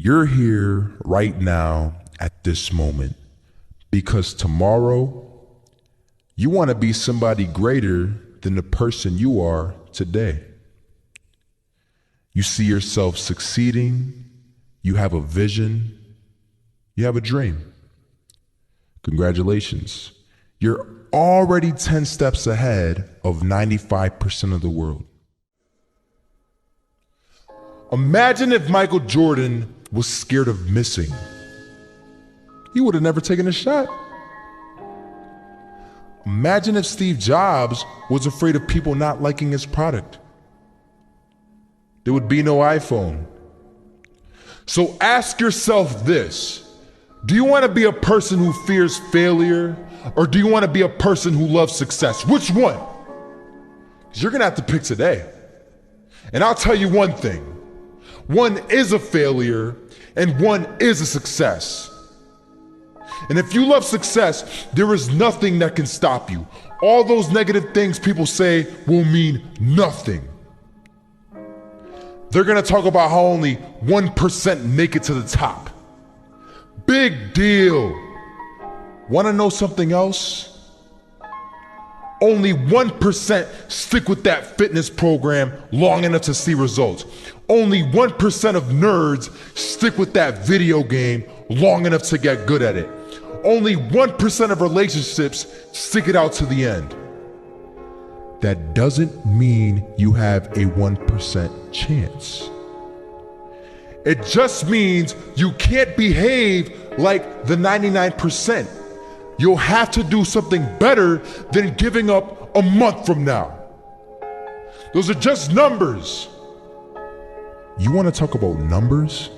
You're here right now at this moment because tomorrow you want to be somebody greater than the person you are today. You see yourself succeeding, you have a vision, you have a dream. Congratulations. You're already 10 steps ahead of 95% of the world. Imagine if Michael Jordan was scared of missing. He would have never taken a shot. Imagine if Steve Jobs was afraid of people not liking his product. There would be no iPhone. So ask yourself this: do you want to be a person who fears failure, or do you want to be a person who loves success? Which one? Because you're going to have to pick today. And I'll tell you one thing: one is a failure and one is a success. And if you love success, there is nothing that can stop you. All those negative things people say will mean nothing. They're gonna talk about how only 1% make it to the top. Big deal. Wanna know something else? Only 1% stick with that fitness program long enough to see results. Only 1% of nerds stick with that video game long enough to get good at it. Only 1% of relationships stick it out to the end. That doesn't mean you have a 1% chance. It just means you can't behave like the 99%. You'll have to do something better than giving up a month from now. Those are just numbers. You want to talk about numbers?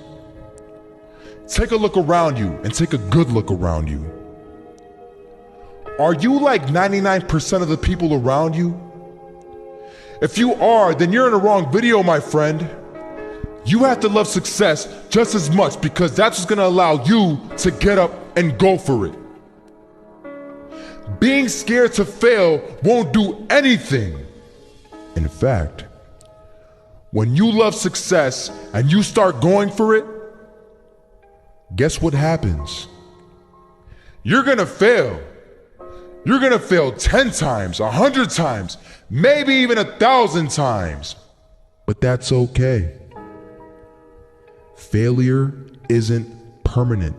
Take a look around you and take a good look around you. Are you like 99% of the people around you? If you are, then you're in the wrong video, my friend. You have to love success just as much because that's what's gonna allow you to get up and go for it. Being scared to fail won't do anything. In fact, when you love success and you start going for it, guess what happens? You're gonna fail. You're gonna fail 10 times, 100 times, maybe even 1,000 times. But that's okay. Failure isn't permanent.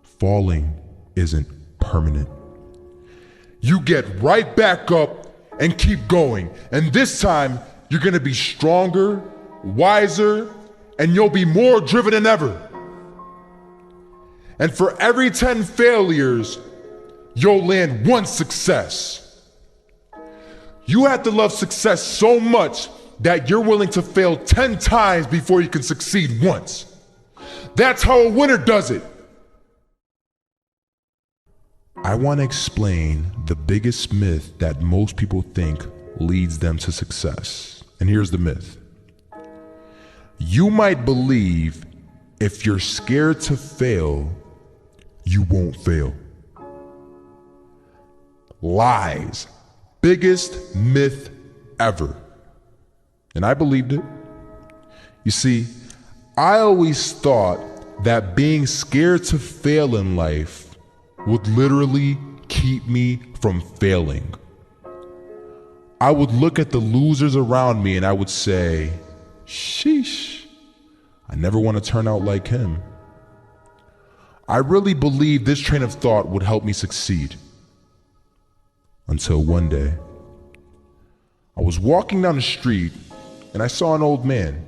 Falling isn't permanent. You get right back up and keep going. And this time, you're gonna be stronger, wiser, and you'll be more driven than ever. And for every 10 failures, you'll land one success. You have to love success so much that you're willing to fail 10 times before you can succeed once. That's how a winner does it. I want to explain the biggest myth that most people think leads them to success. And here's the myth. You might believe if you're scared to fail, you won't fail. Lies. Biggest myth ever. And I believed it. You see, I always thought that being scared to fail in life would literally keep me from failing. I would look at the losers around me and I would say, sheesh, I never want to turn out like him. I really believed this train of thought would help me succeed. Until one day, I was walking down the street and I saw an old man.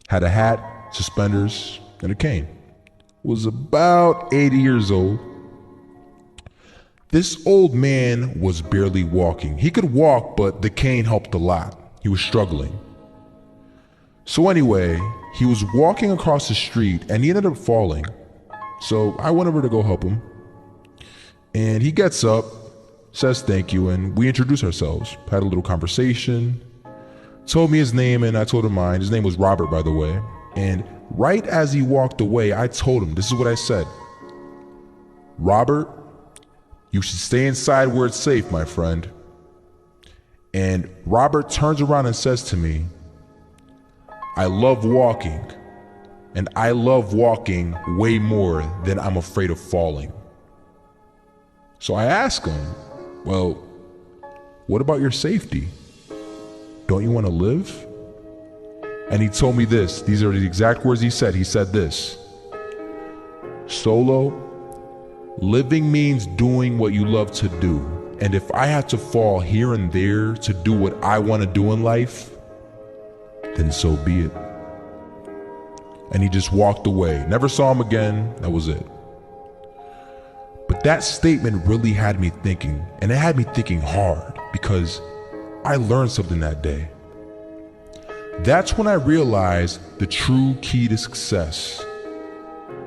Had a hat, suspenders, and a cane. Was about 80 years old. This old man was barely walking. He could walk, but the cane helped a lot. He was struggling. So anyway, he was walking across the street and he ended up falling. So I went over to go help him. And he gets up, says thank you, and we introduced ourselves. Had a little conversation. Told me his name and I told him mine. His name was Robert, by the way. And right as he walked away, I told him, this is what I said. Robert, you should stay inside where it's safe, my friend. And Robert turns around and says to me, I love walking, And I love walking way more than I'm afraid of falling. So I ask him, well, what about your safety? Don't you want to live? And he told me this. These are the exact words he said. He said this: Solo, living means doing what you love to do. And if I had to fall here and there to do what I want to do in life, then so be it. And he just walked away. Never saw him again. That was it. But that statement really had me thinking, and it had me thinking hard, because I learned something that day. That's when I realized the true key to success.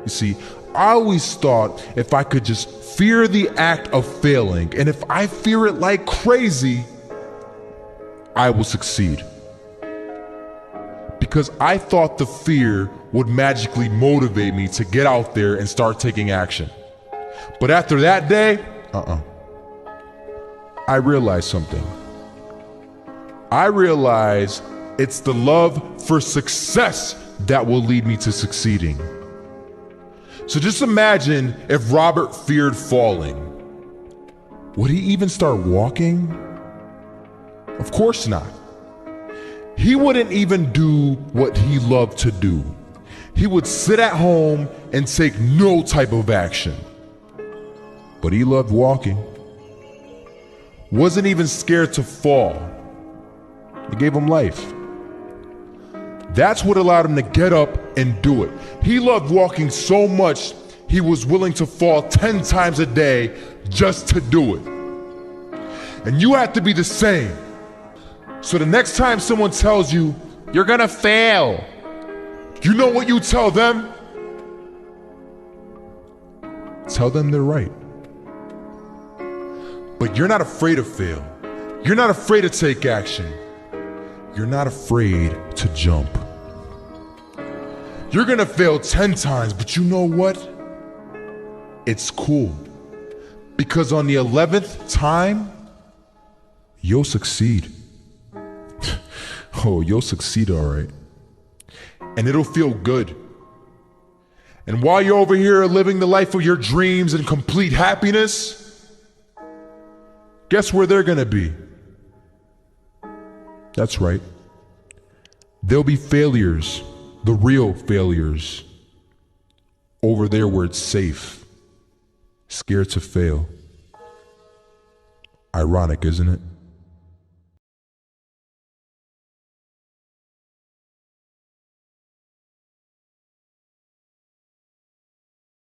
You see, I always thought if I could just fear the act of failing, and if I fear it like crazy, I will succeed. Because I thought the fear would magically motivate me to get out there and start taking action. But after that day, I realized something. I realized it's the love for success that will lead me to succeeding. So just imagine if Robert feared falling. Would he even start walking? Of course not. He wouldn't even do what he loved to do. He would sit at home and take no type of action. But he loved walking. Wasn't even scared to fall. It gave him life. That's what allowed him to get up and do it. He loved walking so much, he was willing to fall 10 times a day just to do it. And you have to be the same. So the next time someone tells you, you're gonna fail, you know what you tell them? Tell them they're right. But you're not afraid to fail. You're not afraid to take action. You're not afraid to jump. You're gonna fail 10 times, but you know what? It's cool. Because on the 11th time, you'll succeed. Oh, you'll succeed, all right. And it'll feel good. And while you're over here living the life of your dreams and complete happiness, guess where they're gonna be? That's right. There'll be failures, the real failures, over there where it's safe, scared to fail. Ironic, isn't it?